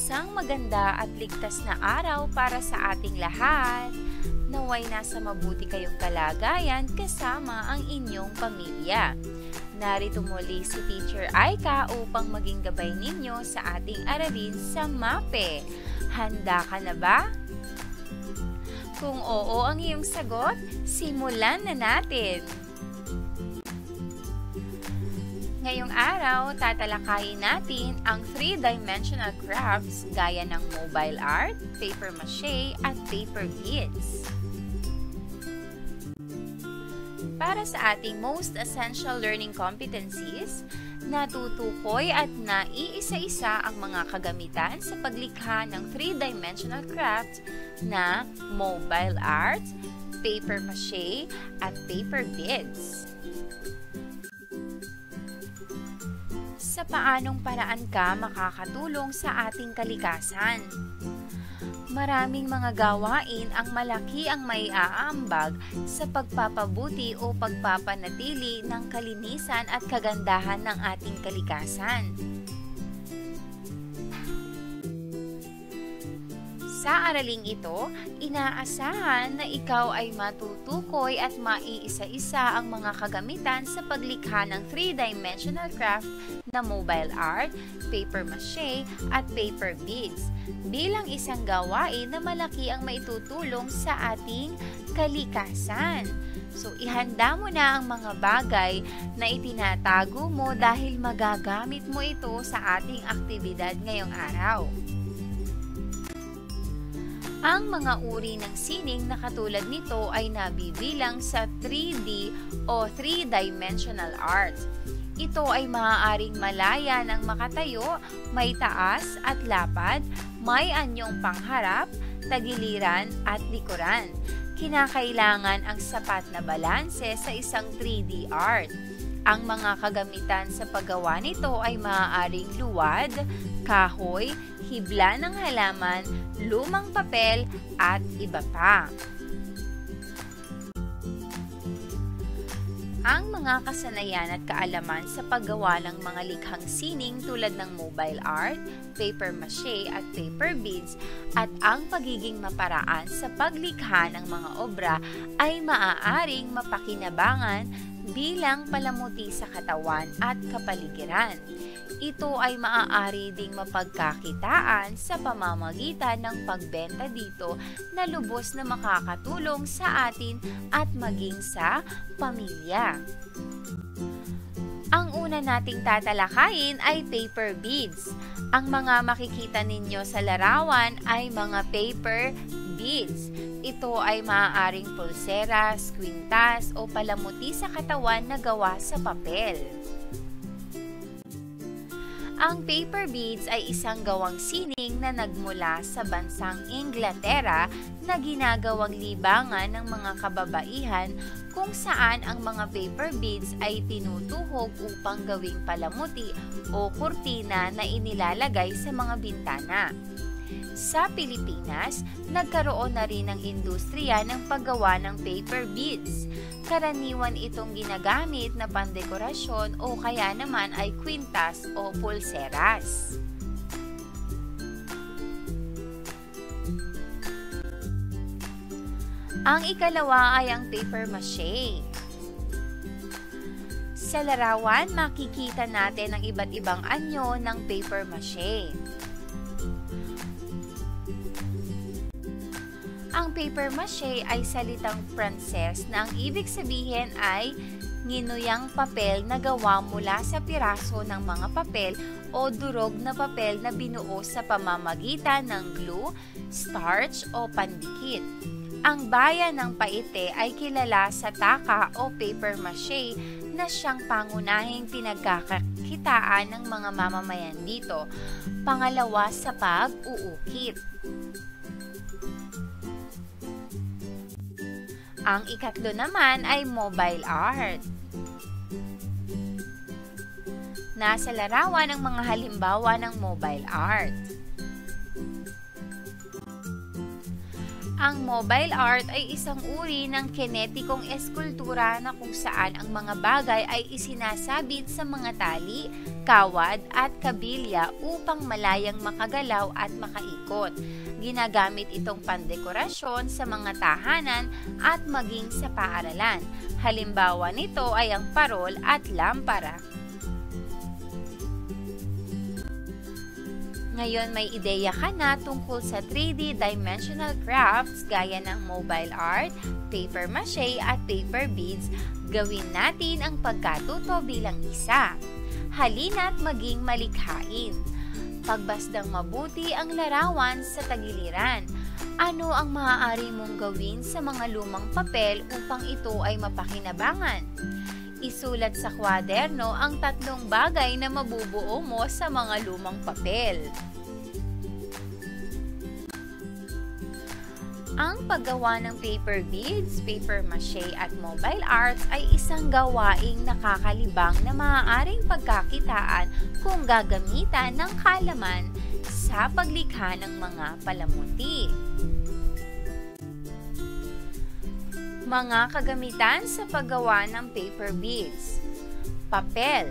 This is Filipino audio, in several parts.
Isang maganda at ligtas na araw para sa ating lahat. Naway nasa mabuti kayong kalagayan kasama ang inyong pamilya. Narito muli si Teacher Aika upang maging gabay ninyo sa ating aralin sa MAPE. Handa ka na ba? Kung oo ang iyong sagot, simulan na natin! Ngayong araw, tatalakayin natin ang 3-dimensional crafts gaya ng mobile art, paper mache, at paper beads. Para sa ating most essential learning competencies, natutukoy at naiisa-isa ang mga kagamitan sa paglikha ng 3-dimensional crafts na mobile art, paper mache, at paper beads. Sa paanong paraan ka makakatulong sa ating kalikasan? Maraming mga gawain ang malaki ang maiaambag sa pagpapabuti o pagpapanatili ng kalinisan at kagandahan ng ating kalikasan. Sa araling ito, inaasahan na ikaw ay matutukoy at maiisa-isa ang mga kagamitan sa paglikha ng 3-dimensional craft na mobile art, paper mache, at paper beads bilang isang gawain na malaki ang maitutulong sa ating kalikasan. So, ihanda mo na ang mga bagay na itinatago mo dahil magagamit mo ito sa ating aktibidad ngayong araw. Ang mga uri ng sining na katulad nito ay nabibilang sa 3D o 3-dimensional art. Ito ay maaaring malaya ng makatayo, may taas at lapad, may anyong pangharap, tagiliran at likuran. Kinakailangan ang sapat na balanse sa isang 3D art. Ang mga kagamitan sa paggawa nito ay maaaring luwad, kahoy, hibla ng halaman, lumang papel, at iba pa. Ang mga kasanayan at kaalaman sa paggawa ng mga likhang sining tulad ng mobile art, paper mache at paper beads at ang pagiging maparaan sa paglikha ng mga obra ay maaaring mapakinabangan bilang palamuti sa katawan at kapaligiran. Ito ay maaari ding mapagkakitaan sa pamamagitan ng pagbenta dito na lubos na makakatulong sa atin at maging sa pamilya. Ang una nating tatalakayin ay paper beads. Ang mga makikita ninyo sa larawan ay mga paper beads. Ito ay maaaring pulseras, kwintas o palamuti sa katawan na gawa sa papel. Ang paper beads ay isang gawang sining na nagmula sa bansang Inglaterra na ginagawang libangan ng mga kababaihan kung saan ang mga paper beads ay tinutuhog upang gawing palamuti o kurtina na inilalagay sa mga bintana. Sa Pilipinas, nagkaroon na rin ng industriya ng paggawa ng paper beads. Karaniwan itong ginagamit na pandekorasyon o kaya naman ay kwintas o pulseras. Ang ikalawa ay ang paper mache. Sa larawan, makikita natin ang iba't ibang anyo ng paper mache. Ang paper mache ay salitang Pranses na ang ibig sabihin ay nginuyang papel na gawa mula sa piraso ng mga papel o durog na papel na binuo sa pamamagitan ng glue, starch o pandikit. Ang bayan ng Paite ay kilala sa taka o paper mache na siyang pangunahing pinagkakakitaan ng mga mamamayan dito. Pangalawa sa pag-uukit. Ang ikatlo naman ay mobile art. Nasa larawan ang mga halimbawa ng mobile art. Ang mobile art ay isang uri ng kinetikong eskultura na kung saan ang mga bagay ay isinasabit sa mga tali, kawad at kabilya upang malayang makagalaw at makaikot. Ginagamit itong pandekorasyon sa mga tahanan at maging sa paaralan. Halimbawa nito ay ang parol at lampara. Ngayon may ideya ka na tungkol sa 3D dimensional crafts gaya ng mobile art, paper mache at paper beads. Gawin natin ang pagkatuto bilang isa. Halina't maging malikhain. Pagbasdang mabuti ang larawan sa tagiliran. Ano ang maaari mong gawin sa mga lumang papel upang ito ay mapakinabangan? Isulat sa kwaderno ang 3 bagay na mabubuo mo sa mga lumang papel. Ang paggawa ng paper beads, paper mache at mobile arts ay isang gawaing nakakalibang na maaaring pagkakitaan kung gagamitan ng kaalaman sa paglikha ng mga palamuti. Mga kagamitan sa paggawa ng paper beads. Papel.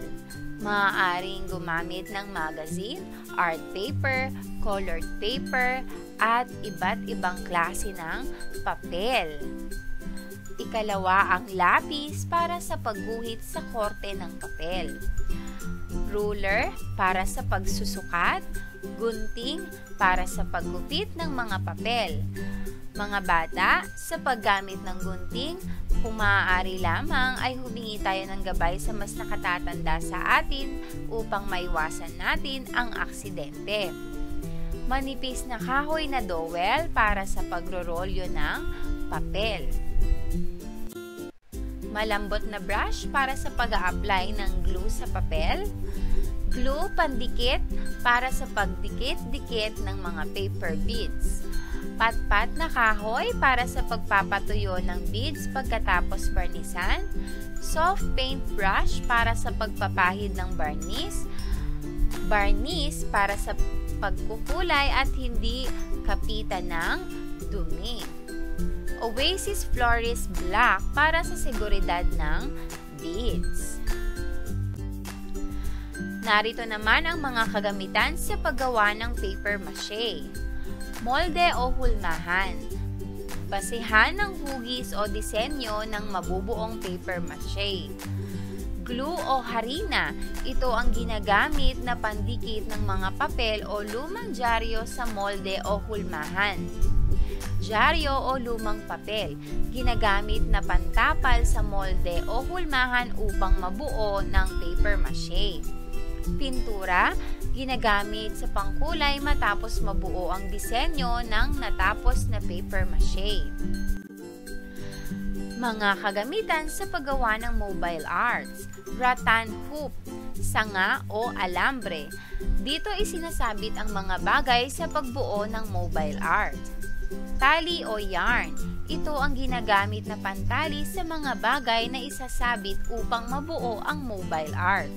Maaaring gumamit ng magazine, art paper, colored paper, at iba't ibang klase ng papel. Ikalawa, ang lapis para sa pagguhit sa korte ng papel. Ruler para sa pagsusukat, gunting para sa paggupit ng mga papel. Mga bata, sa paggamit ng gunting, kung maaari lamang ay humingi tayo ng gabay sa mas nakatatanda sa atin upang maiwasan natin ang aksidente. Manipis na kahoy na dowel para sa pagrorolyo ng papel. Malambot na brush para sa pag-a-apply ng glue sa papel. Glue pandikit para sa pagdikit-dikit ng mga paper beads. Patpat na kahoy para sa pagpapatuyo ng beads pagkatapos barnisan. Soft paint brush para sa pagpapahid ng barnis. Barnis para sa pagkukulay at hindi kapitan ng dumi. Oasis Florist Black para sa seguridad ng beads. Narito naman ang mga kagamitan sa paggawa ng paper mache. Molde o hulmahan. Basehan ng hugis o disenyo ng mabubuong paper mache. Glue o harina. Ito ang ginagamit na pandikit ng mga papel o lumang dyaryo sa molde o hulmahan. Dyaryo o lumang papel. Ginagamit na pantapal sa molde o hulmahan upang mabuo ng paper mache. Pintura, ginagamit sa pangkulay matapos mabuo ang disenyo ng natapos na paper mache. Mga kagamitan sa paggawa ng mobile arts. Rattan hoop, sanga o alambre. Dito isinasabit ang mga bagay sa pagbuo ng mobile art. Tali o yarn. Ito ang ginagamit na pantali sa mga bagay na isasabit upang mabuo ang mobile art.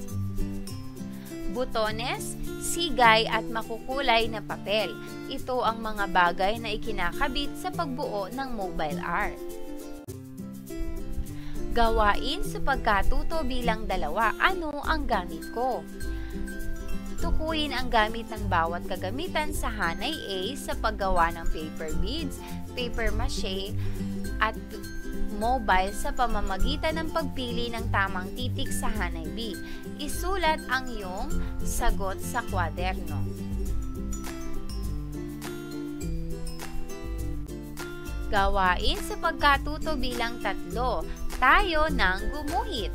Butones, sigay at makukulay na papel. Ito ang mga bagay na ikinakabit sa pagbuo ng mobile art. Gawain sa pagkatuto bilang 2. Ano ang gamit ko? Tukuyin ang gamit ng bawat kagamitan sa Hanay A sa paggawa ng paper beads, paper mache, at mobile sa pamamagitan ng pagpili ng tamang titik sa Hanay B. Isulat ang iyong sagot sa kwaderno. Gawain sa pagkatuto bilang 3. Tayo ng gumuhit.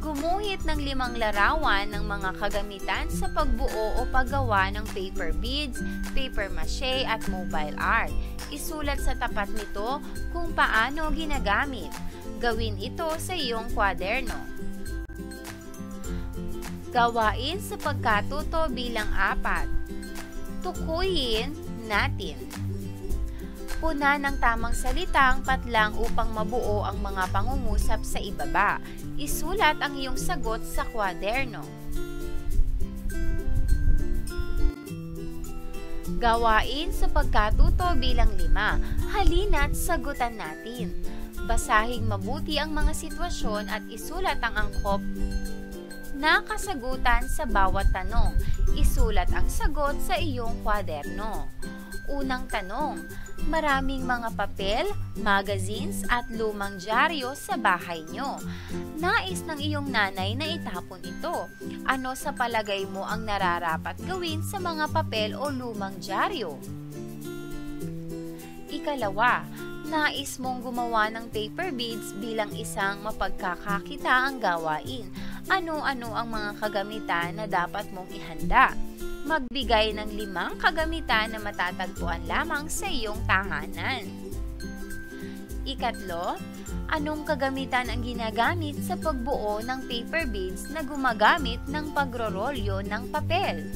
Gumuhit ng 5 larawan ng mga kagamitan sa pagbuo o paggawa ng paper beads, paper mache at mobile art. Isulat sa tapat nito kung paano ginagamit. Gawin ito sa iyong kwaderno. Gawain sa pagkatuto bilang 4. Tukuyin natin. Puna ng tamang salitang patlang upang mabuo ang mga pangungusap sa ibaba. Isulat ang iyong sagot sa kwaderno. Gawain sa pagkatuto bilang 5. Halina't sagutan natin. Basahing mabuti ang mga sitwasyon at isulat ang angkop na kasagutan sa bawat tanong. Isulat ang sagot sa iyong kwaderno. Unang tanong, maraming mga papel, magazines at lumang dyaryo sa bahay nyo. Nais ng iyong nanay na itapon ito. Ano sa palagay mo ang nararapat gawin sa mga papel o lumang dyaryo? Ikalawa, nais mong gumawa ng paper beads bilang isang mapagkakakitaang gawain. Ano-ano ang mga kagamitan na dapat mong ihanda? Magbigay ng 5 kagamitan na matatagpuan lamang sa iyong tahanan. Ikatlo, anong kagamitan ang ginagamit sa pagbuo ng paper beads na gumagamit ng pagrorolyo ng papel?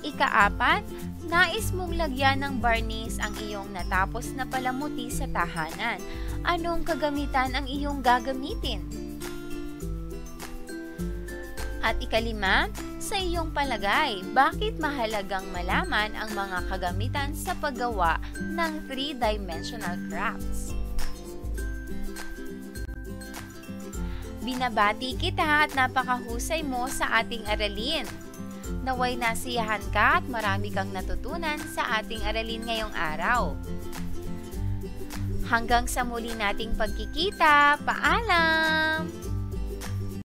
Ikaapat, nais mong lagyan ng barnis ang iyong natapos na palamuti sa tahanan. Anong kagamitan ang iyong gagamitin? At ikalima, sa iyong palagay, bakit mahalagang malaman ang mga kagamitan sa paggawa ng 3-dimensional crafts? Binabati kita at napakahusay mo sa ating aralin. Naway nasiyahan ka at marami kang natutunan sa ating aralin ngayong araw. Hanggang sa muli nating pagkikita, paalam!